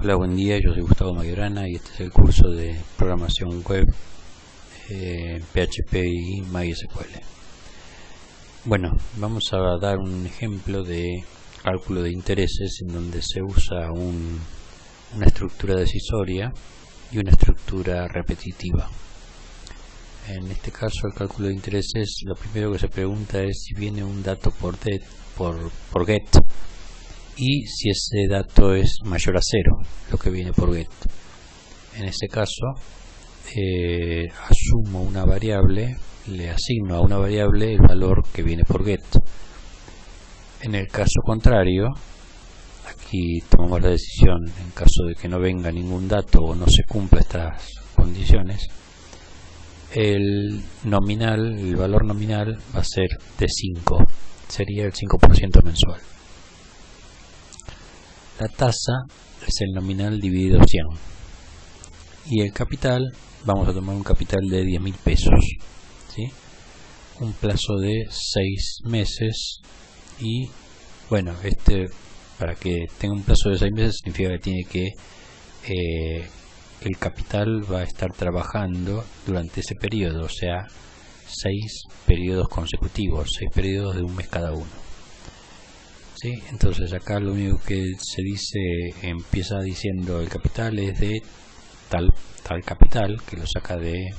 Hola, buen día, yo soy Gustavo Mayorana y este es el curso de programación web PHP y MySQL. Bueno, vamos a dar un ejemplo de cálculo de intereses en donde se usa una estructura decisoria y una estructura repetitiva. En este caso, el cálculo de intereses, lo primero que se pregunta es si viene un dato por get y si ese dato es mayor a 0, lo que viene por get. En este caso, asumo una variable, le asigno a una variable el valor que viene por get. En el caso contrario, aquí tomamos la decisión, en caso de que no venga ningún dato o no se cumpla estas condiciones, el valor nominal va a ser de 5, sería el 5% mensual. La tasa es el nominal dividido 100 y el capital, vamos a tomar un capital de 10.000 pesos, ¿sí? Un plazo de 6 meses y bueno, para que tenga un plazo de 6 meses significa que tiene que el capital va a estar trabajando durante ese periodo, o sea 6 periodos consecutivos, 6 periodos de un mes cada uno. ¿Sí? Entonces acá lo único que se dice, empieza diciendo el capital es de tal capital, que lo saca de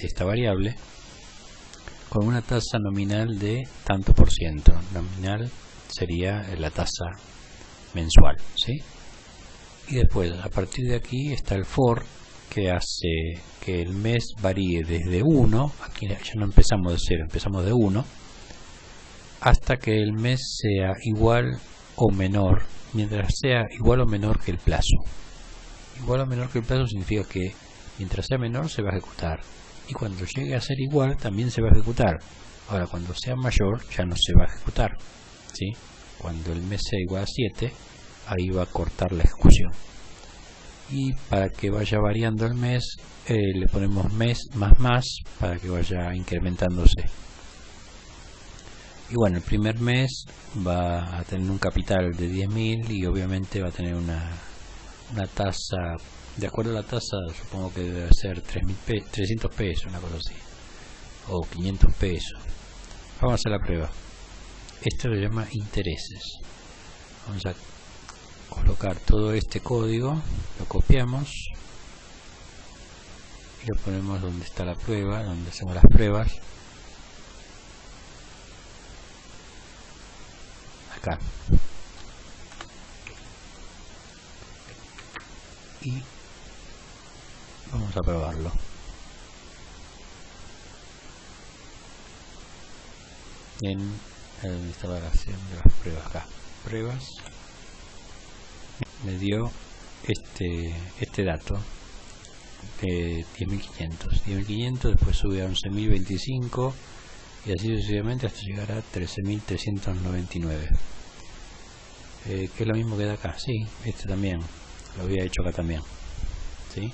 esta variable, con una tasa nominal de tanto por ciento. Nominal sería la tasa mensual, ¿sí? Y después, a partir de aquí está el for, que hace que el mes varíe desde 1, aquí ya no empezamos de 0, empezamos de 1, hasta que el mes sea igual o menor, mientras sea igual o menor que el plazo. Igual o menor que el plazo significa que mientras sea menor se va a ejecutar, y cuando llegue a ser igual también se va a ejecutar. Ahora, cuando sea mayor ya no se va a ejecutar, ¿sí? Cuando el mes sea igual a 7, ahí va a cortar la ejecución. Y para que vaya variando el mes, le ponemos mes más para que vaya incrementándose. Y bueno, el primer mes va a tener un capital de 10.000 y obviamente va a tener una tasa, de acuerdo a la tasa, supongo que debe ser 300 pesos, una cosa así, o 500 pesos. Vamos a hacer la prueba. Esto se llama intereses. Vamos a colocar todo este código, lo copiamos y lo ponemos donde está la prueba, donde hacemos las pruebas. Acá. Y vamos a probarlo. Donde está la grabación de las pruebas. Acá, pruebas, me dio este dato de 10.500, después sube a 11.025 y así sucesivamente hasta llegar a 13.399, que es lo mismo que da acá. Sí, este también lo había hecho acá también, ¿sí?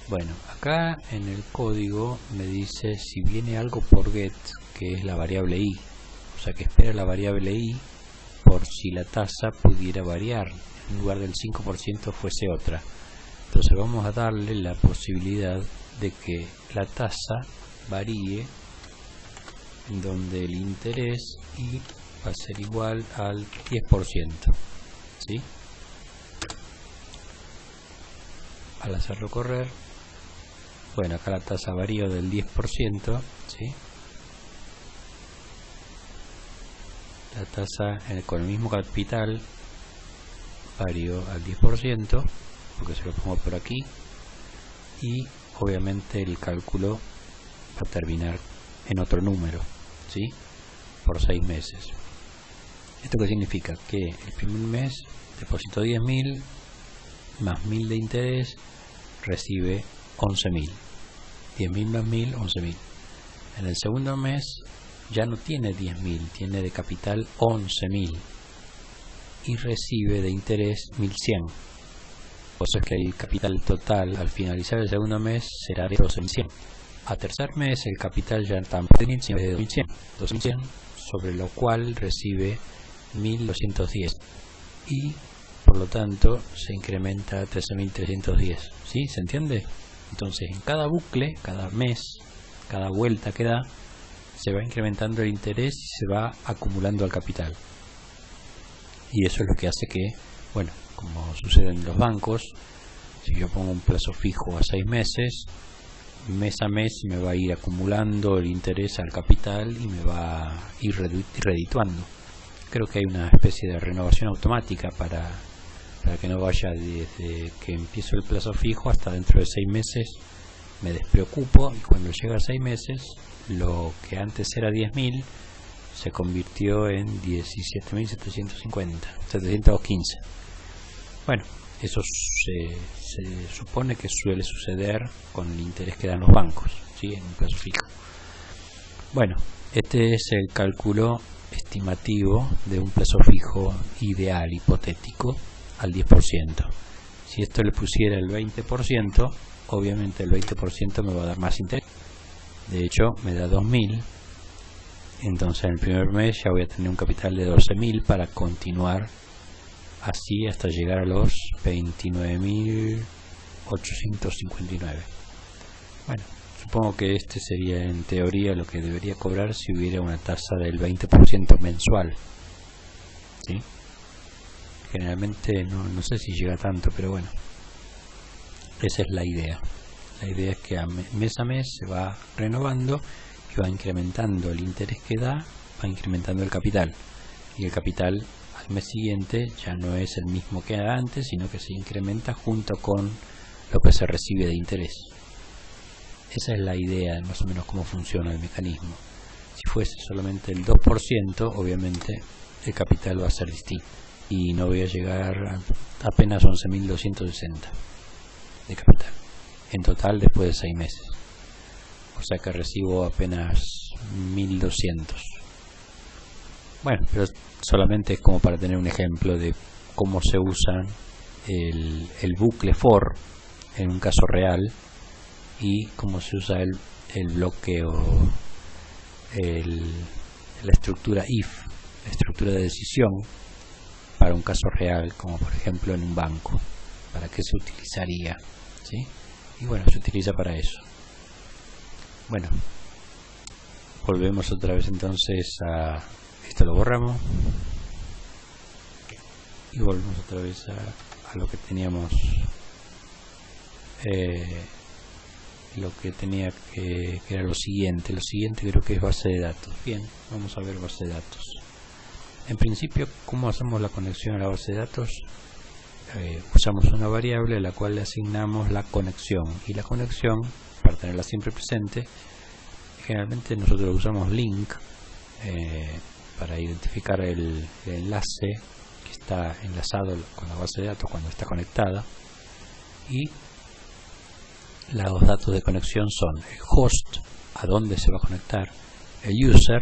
Bueno, acá en el código me dice si viene algo por get, que es la variable i, o sea que espera la variable i por si la tasa pudiera variar, en lugar del 5% fuese otra. Entonces vamos a darle la posibilidad de que la tasa varíe, en donde el interés i va a ser igual al 10%, ¿sí? Al hacerlo correr, bueno, acá la tasa varía del 10%, ¿sí? La tasa con el mismo capital varió al 10%, porque se lo pongo por aquí, y obviamente el cálculo va a terminar en otro número, ¿sí? Por 6 meses. ¿Esto qué significa? Que el primer mes depositó 10.000 más 1.000 de interés, recibe 11.000. 10.000 más 1.000, 11.000. En el segundo mes ya no tiene 10.000, tiene de capital 11.000 y recibe de interés 1.100. O sea que el capital total al finalizar el segundo mes será de 12.100. A tercer mes el capital ya tampoco es de 2.100, sobre lo cual recibe 1.210 y por por lo tanto se incrementa a 13.310. ¿Sí? ¿Se entiende? Entonces en cada bucle, cada mes, cada vuelta que da, se va incrementando el interés y se va acumulando al capital. Y eso es lo que hace que, bueno, como sucede en los bancos, si yo pongo un plazo fijo a 6 meses, mes a mes me va a ir acumulando el interés al capital y me va a ir redituando. Creo que hay una especie de renovación automática para que no vaya desde que empiezo el plazo fijo hasta dentro de 6 meses, me despreocupo y cuando llega a 6 meses, lo que antes era 10.000 se convirtió en 17.750, 715. Bueno, eso se supone que suele suceder con el interés que dan los bancos, ¿sí? En un plazo fijo. Bueno, este es el cálculo estimativo de un plazo fijo ideal, hipotético, al 10%. Si esto le pusiera el 20%, obviamente el 20% me va a dar más interés. De hecho, me da 2.000. Entonces en el primer mes ya voy a tener un capital de 12.000 para continuar así hasta llegar a los 29.859. Bueno, supongo que este sería en teoría lo que debería cobrar si hubiera una tasa del 20% mensual. ¿Sí? Generalmente no sé si llega tanto, pero bueno, esa es la idea. La idea es que mes a mes se va renovando y va incrementando el interés que da, va incrementando el capital. Y el capital al mes siguiente ya no es el mismo que era antes, sino que se incrementa junto con lo que se recibe de interés. Esa es la idea de más o menos cómo funciona el mecanismo. Si fuese solamente el 2%, obviamente el capital va a ser distinto. Y no voy a llegar a apenas 11.260 de capital. En total después de 6 meses. O sea que recibo apenas 1.200. Bueno, pero solamente es como para tener un ejemplo de cómo se usa el bucle for en un caso real y cómo se usa el bloque o la estructura if, la estructura de decisión para un caso real, como por ejemplo en un banco. ¿Para qué se utilizaría? ¿Sí? Y bueno, se utiliza para eso. Bueno, volvemos otra vez entonces a esto, lo borramos y volvemos otra vez a lo que teníamos, lo que tenía que era lo siguiente creo que es base de datos. Bien, vamos a ver base de datos. En principio, ¿cómo hacemos la conexión a la base de datos? Usamos una variable a la cual le asignamos la conexión, y la conexión, para tenerla siempre presente, generalmente nosotros usamos link para identificar el enlace que está enlazado con la base de datos cuando está conectada, y los datos de conexión son el host, a dónde se va a conectar, el user,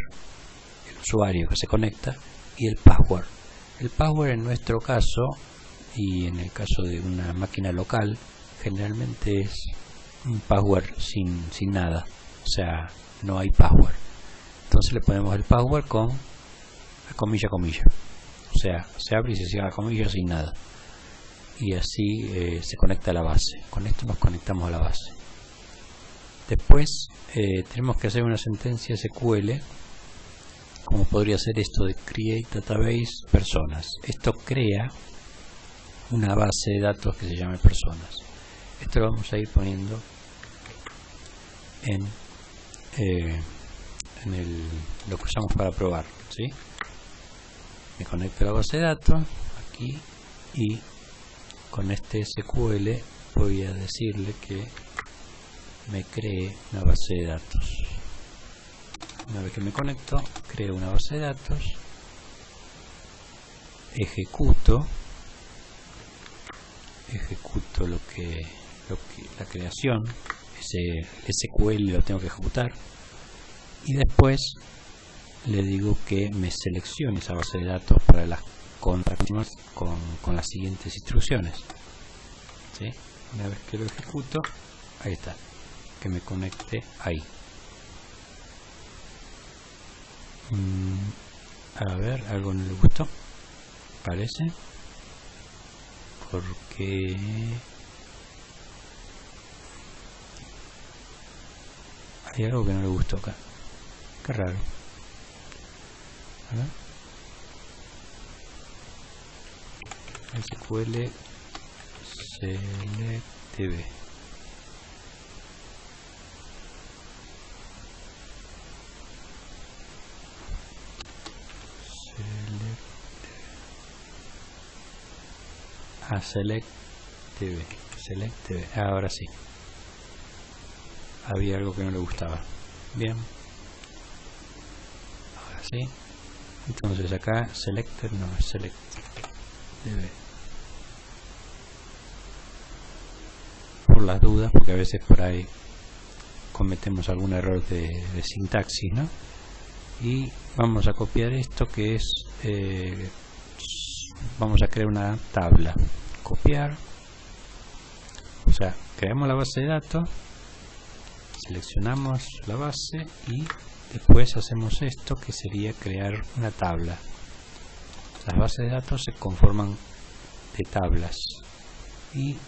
el usuario que se conecta, y el password. El password en nuestro caso y en el caso de una máquina local generalmente es un password sin nada, o sea, no hay password. Entonces le ponemos el password con comilla, o sea, se abre y se cierra la comilla sin nada, y así se conecta a la base. Con esto nos conectamos a la base. Después tenemos que hacer una sentencia SQL, como podría ser esto de create database personas. Esto crea una base de datos que se llama personas. Esto lo vamos a ir poniendo en lo que usamos para probar, ¿sí? Me conecto a la base de datos aquí y con este SQL voy a decirle que me cree una base de datos. Una vez que me conecto, creo una base de datos, ejecuto la creación, ese SQL lo tengo que ejecutar, y después le digo que me seleccione esa base de datos para las contracciones con las siguientes instrucciones, ¿sí? Una vez que lo ejecuto, ahí está, que me conecte ahí. A ver, algo no le gustó, parece. porque hay algo que no le gustó acá. Qué raro. A ver. SQL SelectDB. SelectDB. Ahora sí. Había algo que no le gustaba. Bien. Ahora sí. Entonces acá selector no es SelectDB. Por las dudas, porque a veces por ahí cometemos algún error de sintaxis, ¿no? Y vamos a copiar esto que es vamos a crear una tabla. Copiar, o sea, creamos la base de datos, seleccionamos la base y después hacemos esto que sería crear una tabla. Las bases de datos se conforman de tablas y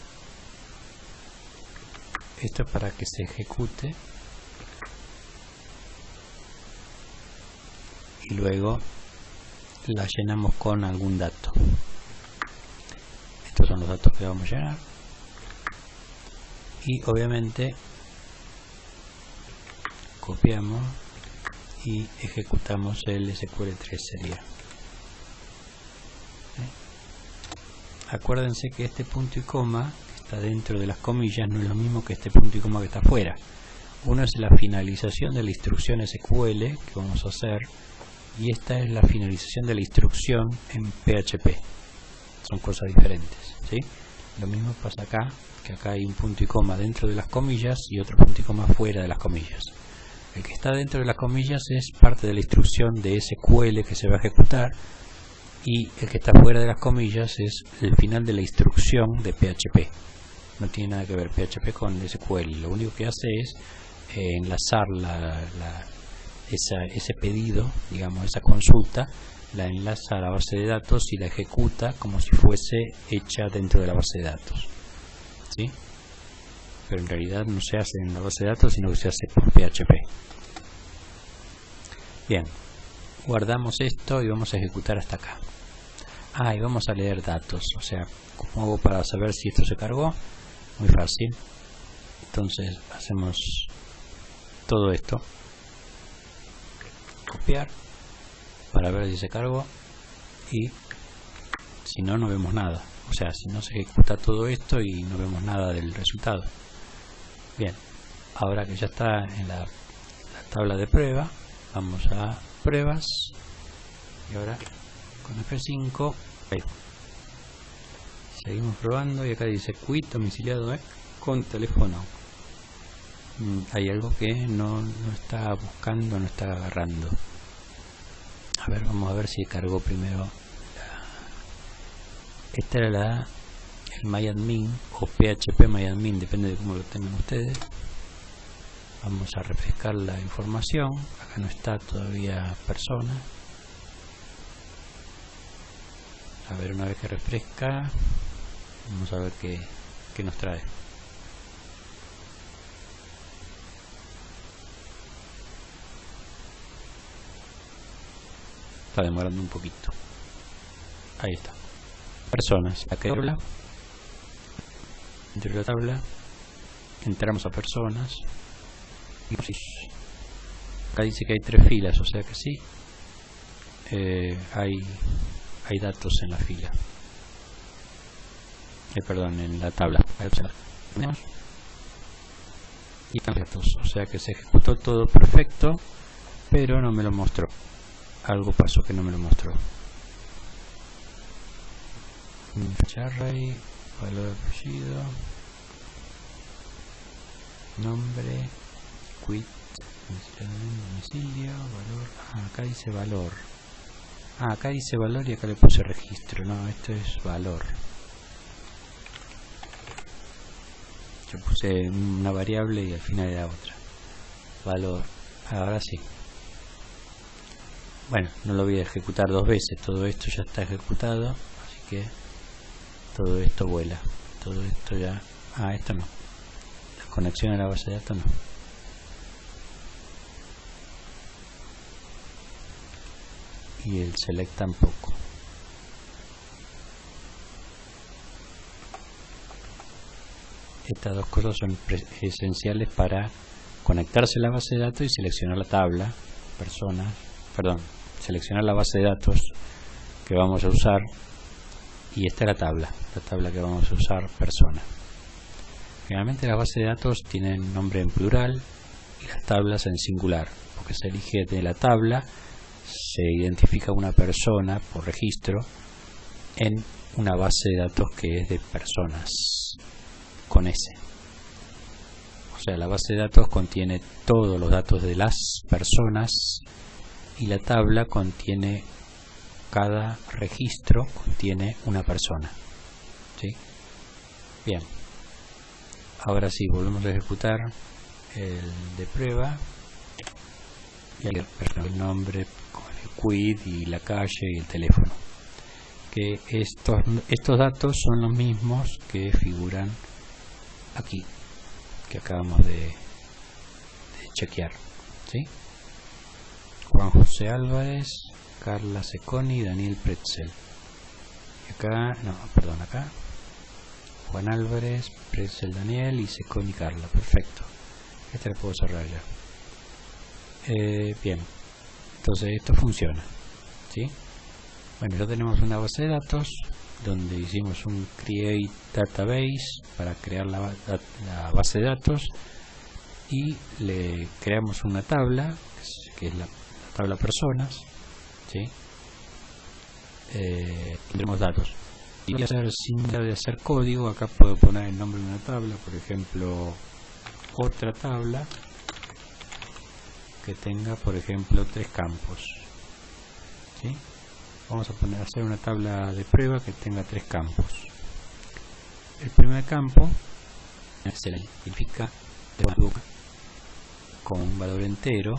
esto es para que se ejecute y luego la llenamos con algún dato. Estos son los datos que vamos a llenar y obviamente copiamos y ejecutamos el SQL3 sería. Acuérdense que este punto y coma que está dentro de las comillas no es lo mismo que este punto y coma que está afuera. Uno es la finalización de la instrucción SQL que vamos a hacer y esta es la finalización de la instrucción en PHP. Son cosas diferentes, ¿sí? Lo mismo pasa acá, que acá hay un punto y coma dentro de las comillas y otro punto y coma fuera de las comillas. El que está dentro de las comillas es parte de la instrucción de SQL que se va a ejecutar y el que está fuera de las comillas es el final de la instrucción de PHP. No tiene nada que ver PHP con SQL. Lo único que hace es enlazar ese pedido, digamos, esa consulta, la enlaza a la base de datos y la ejecuta como si fuese hecha dentro de la base de datos, ¿sí? Pero en realidad no se hace en la base de datos, sino que se hace por PHP. Bien, guardamos esto y vamos a ejecutar hasta acá. Y vamos a leer datos, o sea, ¿cómo hago para saber si esto se cargó? Muy fácil. Entonces hacemos todo esto, copiar para ver si se cargó y si no, no vemos nada. O sea, si no se ejecuta todo esto y no vemos nada del resultado. Bien, ahora que ya está en la tabla de prueba, vamos a pruebas y ahora con F5 ahí. Seguimos probando y acá dice quit domiciliado con teléfono. Hay algo que no está buscando, no está agarrando. A ver, vamos a ver si cargó primero. Esta era el MyAdmin o PHP MyAdmin, depende de cómo lo tengan ustedes. Vamos a refrescar la información. Acá no está todavía persona. A ver, una vez que refresca, vamos a ver qué nos trae. Está demorando un poquito. Ahí está. Personas. Acá tabla. Dentro de la tabla entramos a personas. Acá dice que hay 3 filas, o sea que sí. Hay datos en la fila. Perdón, en la tabla. Y datos, o sea que se ejecutó todo perfecto, pero no me lo mostró. Algo pasó que no me lo mostró. Array, valor de apellido, nombre, quit, domicilio, valor. Acá dice valor. Acá dice valor y acá le puse registro. No, esto es valor. Yo puse una variable y al final era otra. Valor. Ahora sí. Bueno, no lo voy a ejecutar 2 veces. Todo esto ya está ejecutado. Así que todo esto vuela, todo esto ya, esto no, la conexión a la base de datos no. Y el select tampoco. Estas dos cosas son esenciales para conectarse a la base de datos y seleccionar la tabla, seleccionar la base de datos que vamos a usar, y esta es la tabla que vamos a usar, persona. Generalmente las bases de datos tienen nombre en plural y las tablas en singular, porque se elige de la tabla, se identifica una persona por registro en una base de datos que es de personas con S. O sea, la base de datos contiene todos los datos de las personas y la tabla contiene, cada registro contiene una persona. ¿Sí? Bien. Ahora sí, volvemos a ejecutar el de prueba. Y el nombre con el quid y la calle y el teléfono. Que estos datos son los mismos que figuran aquí, que acabamos de chequear. ¿Sí? Juan José Álvarez, Carla Seconi, Daniel Pretzel. Y acá, acá Juan Álvarez, Pretzel Daniel y Seconi Carla. Perfecto. Esta la puedo cerrar ya. Bien, entonces esto funciona. ¿Sí? Bueno, ya tenemos una base de datos donde hicimos un create database para crear la base de datos, y le creamos una tabla que es la tabla personas. ¿Sí? Tendremos datos, y voy a hacer, sin de hacer código, acá puedo poner el nombre de una tabla, por ejemplo otra tabla que tenga, por ejemplo, 3 campos. ¿Sí? Vamos a hacer una tabla de prueba que tenga 3 campos. El primer campo se le identifica con un valor entero,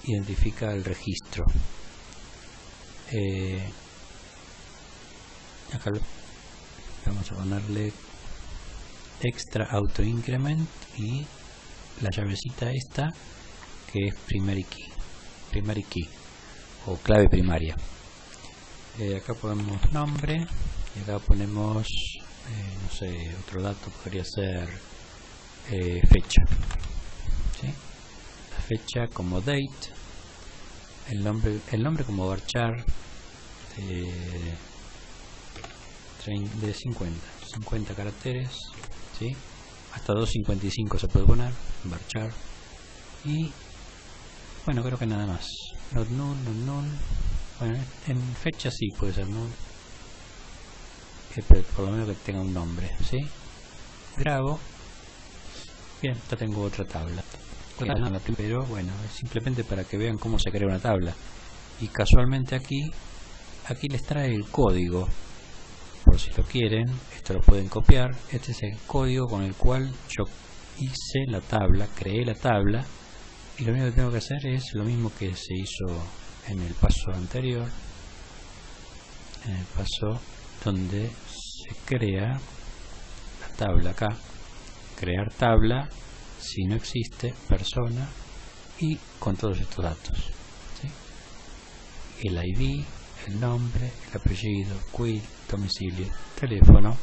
identifica el registro. Acá vamos a ponerle extra auto increment y la llavecita esta que es primary key o clave primaria. Acá ponemos nombre y acá ponemos no sé, otro dato podría ser fecha. ¿Sí? La fecha como date, el nombre como varchar de 50 caracteres. ¿Sí? Hasta 255 se puede poner varchar. Y bueno, creo que nada más. Not null. Bueno, en fecha sí puede ser null, pero por lo menos que tenga un nombre. ¿Sí? Grabo. Bien, ya tengo otra tabla. Pero bueno, es simplemente para que vean cómo se crea una tabla. Y casualmente aquí les trae el código, por si lo quieren. Esto lo pueden copiar. Este es el código con el cual yo hice la tabla, creé la tabla. Y lo único que tengo que hacer es lo mismo que se hizo en el paso anterior, en el paso donde se crea la tabla. Acá, crear tabla, si no existe, persona, y con todos estos datos. ¿Sí? El ID, el nombre, el apellido, quid, domicilio, teléfono,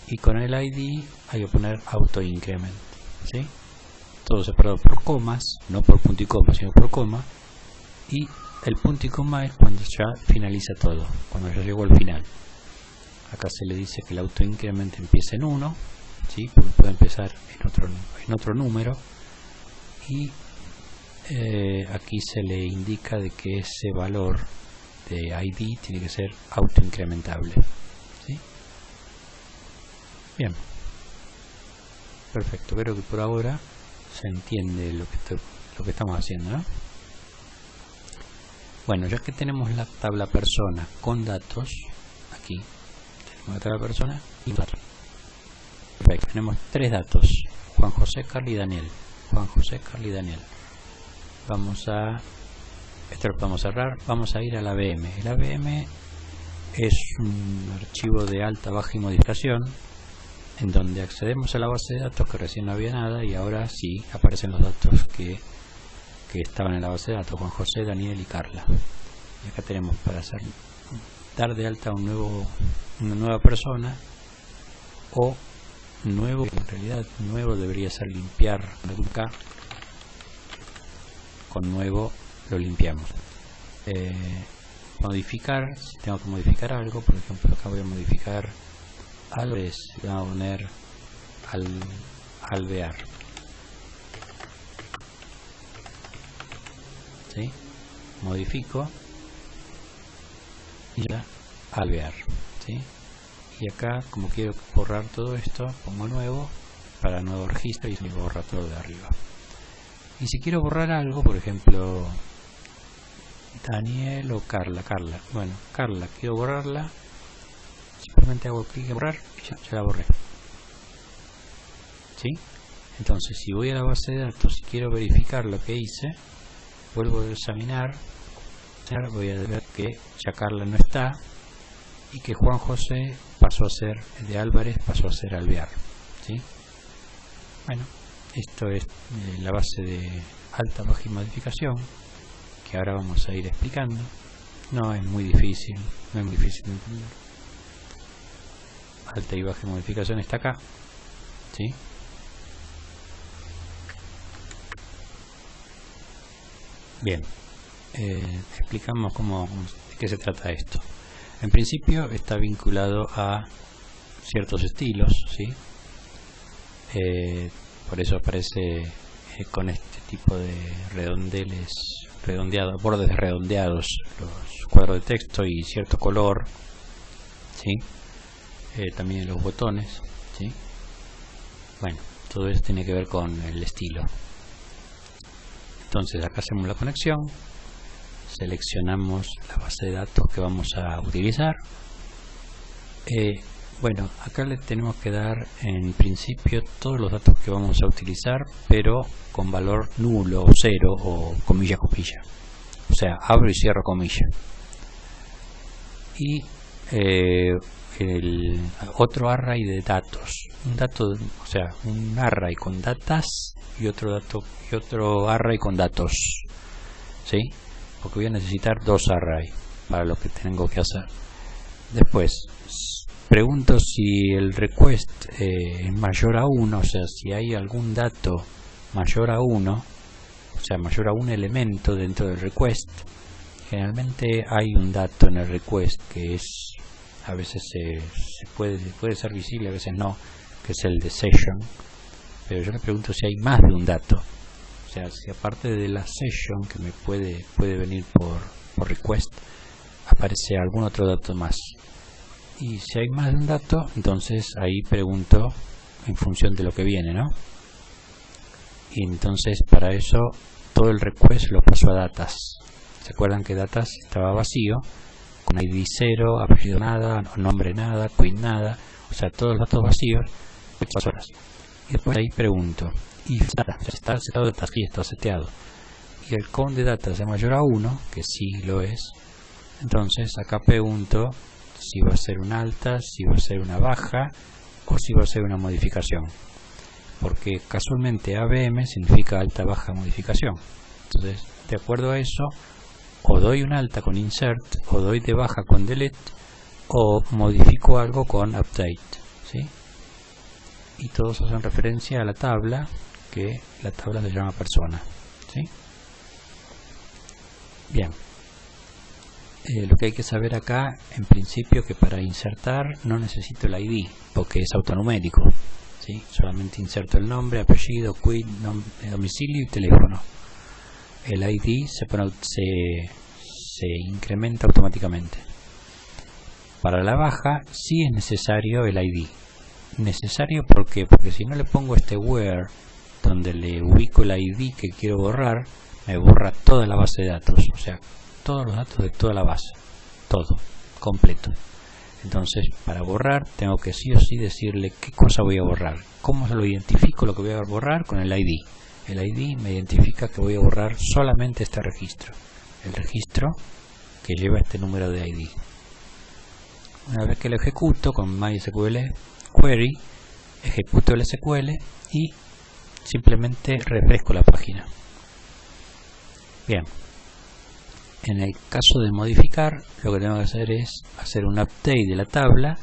y con el ID hay que poner auto increment. ¿Sí? Todo separado por comas, no por punto y coma, sino por coma, y el punto y coma es cuando ya finaliza todo, cuando ya llegó al final. Acá se le dice que el auto increment empieza en 1, ¿sí? Porque puede empezar en otro número, y aquí se le indica de que ese valor de ID tiene que ser autoincrementable. ¿Sí? Bien, perfecto. Creo que por ahora se entiende lo que estamos haciendo, ¿no? Bueno, ya que tenemos la tabla persona con datos, aquí tenemos la tabla persona y datos. Perfecto. Tenemos 3 datos: Juan José, Carla y Daniel. Juan José, Carla y Daniel. Esto lo podemos cerrar. Vamos a ir a la VM. El AVM es un archivo de alta, baja y modificación, en donde accedemos a la base de datos, que recién no había nada, y ahora sí aparecen los datos que estaban en la base de datos: Juan José, Daniel y Carla. Y acá tenemos para dar de alta una nueva persona, o nuevo, en realidad nuevo debería ser limpiar. Acá con nuevo lo limpiamos. Modificar, si tengo que modificar algo, por ejemplo acá voy a modificar algo, le vamos a poner alvear, ¿sí? Modifico y ya alvear, ¿sí? Y acá, como quiero borrar todo esto, pongo nuevo para nuevo registro y se borra todo de arriba. Y si quiero borrar algo, por ejemplo Daniel o Carla, bueno, Carla, quiero borrarla, simplemente hago clic en borrar y ya la borré, ¿sí? Entonces, si voy a la base de datos y quiero verificar lo que hice, vuelvo a examinar, voy a ver que ya Carla no está y que Juan José pasó a ser, de Álvarez pasó a ser Alvear, ¿sí? Bueno, esto es la base de alta, baja y modificación, que ahora vamos a ir explicando. No es muy difícil, no es muy difícil de entender. Alta y baja y modificación está acá, ¿sí? Bien, explicamos de qué se trata esto. En principio está vinculado a ciertos estilos, ¿sí? Por eso aparece con este tipo de redondeles, bordes redondeados, los cuadros de texto y cierto color, ¿sí? También los botones, ¿sí? Bueno, todo esto tiene que ver con el estilo. Entonces acá hacemos la conexión, seleccionamos la base de datos que vamos a utilizar. Bueno, acá le tenemos que dar en principio todos los datos que vamos a utilizar, pero con valor nulo o cero o comilla. O sea, abro y cierro comilla. Y el otro array de datos, o sea, un array con datas y otro array con datos, ¿sí? Porque voy a necesitar dos arrays para lo que tengo que hacer. Después pregunto si el request es mayor a 1, o sea, si hay algún dato mayor a 1, o sea, mayor a un elemento dentro del request. Generalmente hay un dato en el request que es, a veces puede ser visible, a veces no, que es el de session, pero yo me pregunto si hay más de un dato, o sea, si aparte de la session que me puede venir por request, aparece algún otro dato más. Y si hay más de un dato, entonces ahí pregunto en función de lo que viene, ¿no? Y entonces para eso todo el request lo paso a datas. ¿Se acuerdan que datas estaba vacío? Con ID 0, apellido nada, nombre nada, queen nada, o sea, todos los datos vacíos, horas. Y después ahí pregunto, y está seteado, aquí está seteado. Y el count de datas es mayor a 1, que sí lo es. Entonces acá pregunto si va a ser una alta, si va a ser una baja o si va a ser una modificación, porque casualmente ABM significa alta, baja, modificación. Entonces, de acuerdo a eso, o doy un alta con insert, o doy de baja con delete, o modifico algo con update, ¿sí? Y todos hacen referencia a la tabla, que la tabla se llama persona, ¿sí? Bien. Lo que hay que saber acá, en principio, que para insertar no necesito el ID, porque es autonumérico, ¿sí? Solamente inserto el nombre, apellido, quit, domicilio y teléfono. El ID se incrementa automáticamente. Para la baja sí es necesario el ID. Necesario porque si no le pongo este where, donde le ubico el ID que quiero borrar, me borra toda la base de datos, o sea, todos los datos de toda la base, todo, completo. Entonces, para borrar tengo que sí o sí decirle qué cosa voy a borrar. ¿Cómo se lo identifico lo que voy a borrar? Con el ID. El ID me identifica que voy a borrar solamente este registro, el registro que lleva este número de ID. Una vez que lo ejecuto con MySQL Query, ejecuto el SQL y simplemente refresco la página. Bien, en el caso de modificar, lo que tengo que hacer es hacer un update de la tabla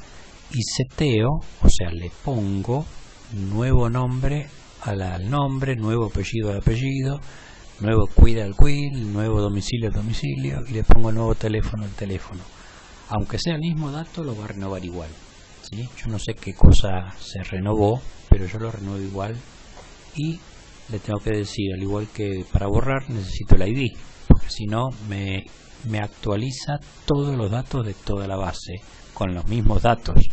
y seteo, o sea, le pongo nuevo nombre al nombre, nuevo apellido al apellido, nuevo query al query, nuevo domicilio al domicilio, y le pongo nuevo teléfono al teléfono. Aunque sea el mismo dato, lo va a renovar igual, ¿sí? Yo no sé qué cosa se renovó, pero yo lo renuevo igual. Y le tengo que decir, al igual que para borrar, necesito el ID, porque si no me actualiza todos los datos de toda la base con los mismos datos.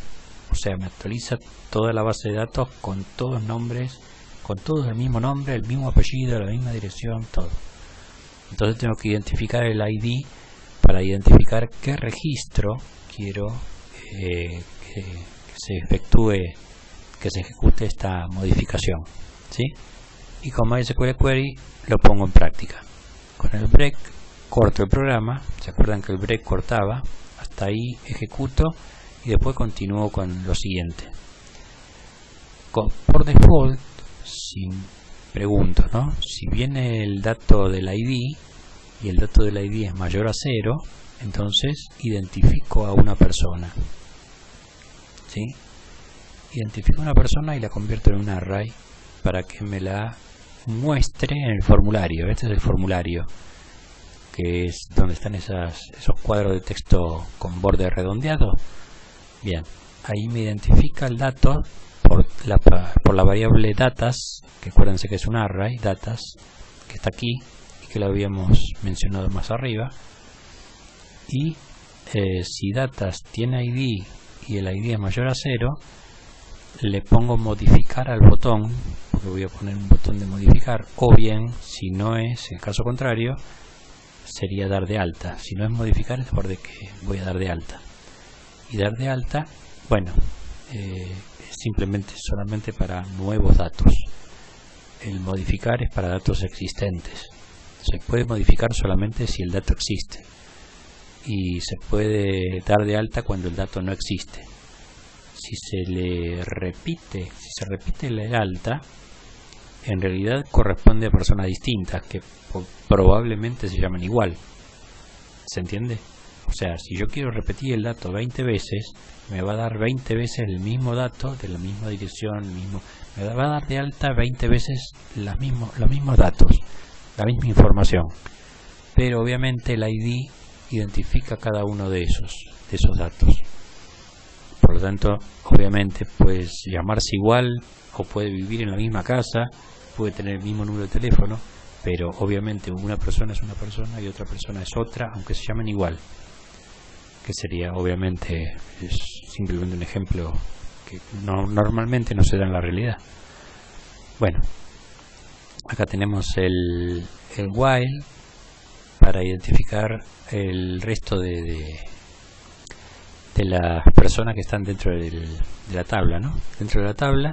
O sea, me actualiza toda la base de datos con todos los nombres, con todos el mismo nombre, el mismo apellido, la misma dirección, todo. Entonces tengo que identificar el ID para identificar qué registro quiero que se efectúe, que se ejecute esta modificación, ¿sí? Y con MySQL Query lo pongo en práctica. Con el break corto el programa. ¿Se acuerdan que el break cortaba? Hasta ahí ejecuto y después continúo con lo siguiente. Por default, pregunto, ¿no? Si viene el dato del ID y el dato del ID es mayor a 0, entonces identifico a una persona, ¿sí? Identifico a una persona y la convierto en un array para que me la muestre en el formulario. Este es el formulario, que es donde están esos cuadros de texto con borde redondeado. Bien, ahí me identifica el dato por la variable datas, que acuérdense que es un array, datas, que está aquí y que lo habíamos mencionado más arriba. Y si datas tiene ID y el ID es mayor a 0, le pongo modificar al botón, porque voy a poner un botón de modificar, o bien, si no es el caso contrario, sería dar de alta. Si no es modificar, es por de que voy a dar de alta. Y dar de alta, bueno, simplemente solamente para nuevos datos. El modificar es para datos existentes. Se puede modificar solamente si el dato existe, y se puede dar de alta cuando el dato no existe. Si se repite el alta, en realidad corresponde a personas distintas que probablemente se llaman igual. ¿Se entiende? O sea, si yo quiero repetir el dato 20 veces, me va a dar 20 veces el mismo dato, de la misma dirección, me va a dar de alta 20 veces los mismos datos, la misma información. Pero obviamente el ID identifica cada uno de esos datos. Por lo tanto, obviamente, pues llamarse igual, o puede vivir en la misma casa, puede tener el mismo número de teléfono, pero obviamente una persona es una persona y otra persona es otra, aunque se llamen igual. Que sería, obviamente, es simplemente un ejemplo que normalmente no se da en la realidad. Bueno, acá tenemos el while para identificar el resto de las personas que están dentro de la tabla, ¿no? Dentro de la tabla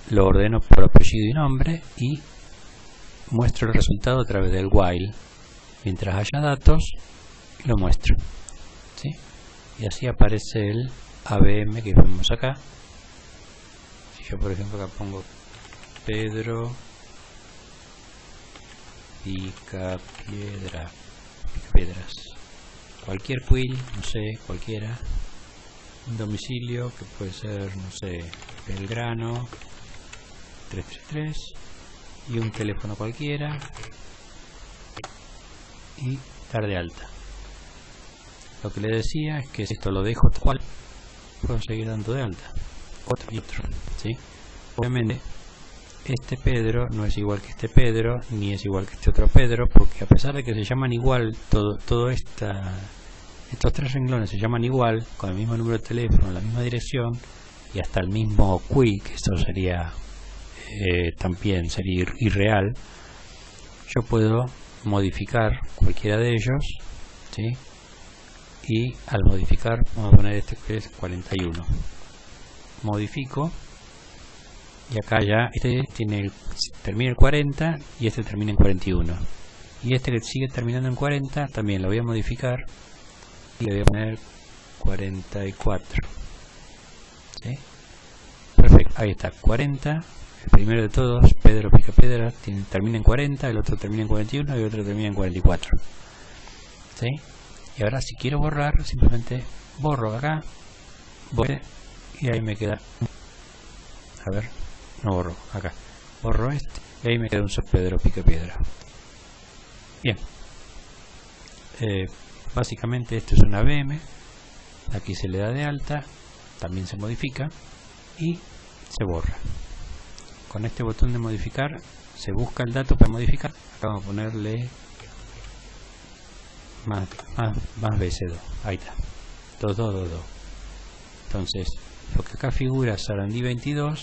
lo ordeno por apellido y nombre y muestro el resultado a través del while. Mientras haya datos, lo muestro, ¿sí? Y así aparece el ABM que vemos acá. Si yo, por ejemplo, acá pongo Pedro Picapiedras, cualquier quill, no sé, cualquiera, un domicilio que puede ser, no sé, Belgrano 333, y un teléfono cualquiera, y dar de alta. Lo que le decía es que si esto lo dejo tal cual, puedo seguir dando de alta otro y otro, ¿sí? Obviamente este Pedro no es igual que este Pedro, ni es igual que este otro Pedro, porque a pesar de que se llaman igual, estos tres renglones se llaman igual, con el mismo número de teléfono, la misma dirección y hasta el mismo query, que esto sería también sería irreal. Yo puedo modificar cualquiera de ellos, ¿sí? Y al modificar, vamos a poner este que es 41, modifico, y acá ya este termina en 40 y este termina en 41, y este que sigue terminando en 40 también lo voy a modificar y le voy a poner 44. ¿Sí? Perfecto, ahí está, 40. El primero de todos, Pedro Picapiedra, termina en 40, el otro termina en 41 y el otro termina en 44. ¿Sí? Y ahora si quiero borrar, simplemente borro acá, y ahí me queda, a ver, no borro, acá, borro este, y ahí me queda un Pedro Picapiedra. Bien, básicamente esto es una VM, aquí se le da de alta, también se modifica y se borra. Con este botón de modificar se busca el dato para modificar. Acá vamos a ponerle más BC2, ahí está, 2222. Entonces lo que acá figura Sarandí 22,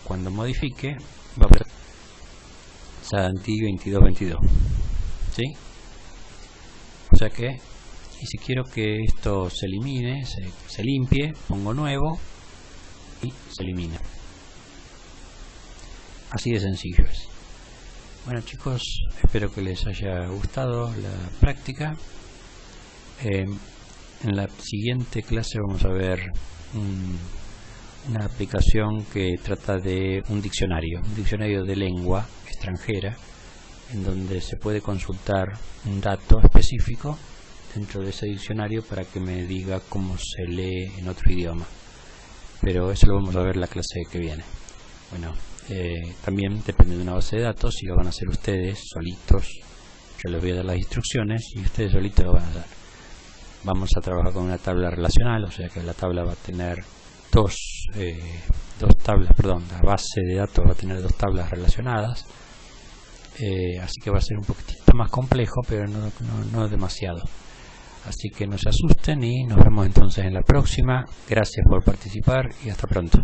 cuando modifique va a ser Sarandí 2222. ¿Sí? O sea que, y si quiero que esto se elimine, se limpie, pongo nuevo y se elimina. Así de sencillo es. Bueno chicos, espero que les haya gustado la práctica. En la siguiente clase vamos a ver una aplicación que trata de un diccionario de lengua extranjera, en donde se puede consultar un dato específico dentro de ese diccionario para que me diga cómo se lee en otro idioma. Pero eso lo vamos a ver la clase que viene. Bueno, también depende de una base de datos, si lo van a hacer ustedes solitos, yo les voy a dar las instrucciones y ustedes solitos lo van a hacer. Vamos a trabajar con una tabla relacional, o sea que la tabla va a tener la base de datos va a tener dos tablas relacionadas, así que va a ser un poquitito más complejo, pero no demasiado. Así que no se asusten y nos vemos entonces en la próxima. Gracias por participar y hasta pronto.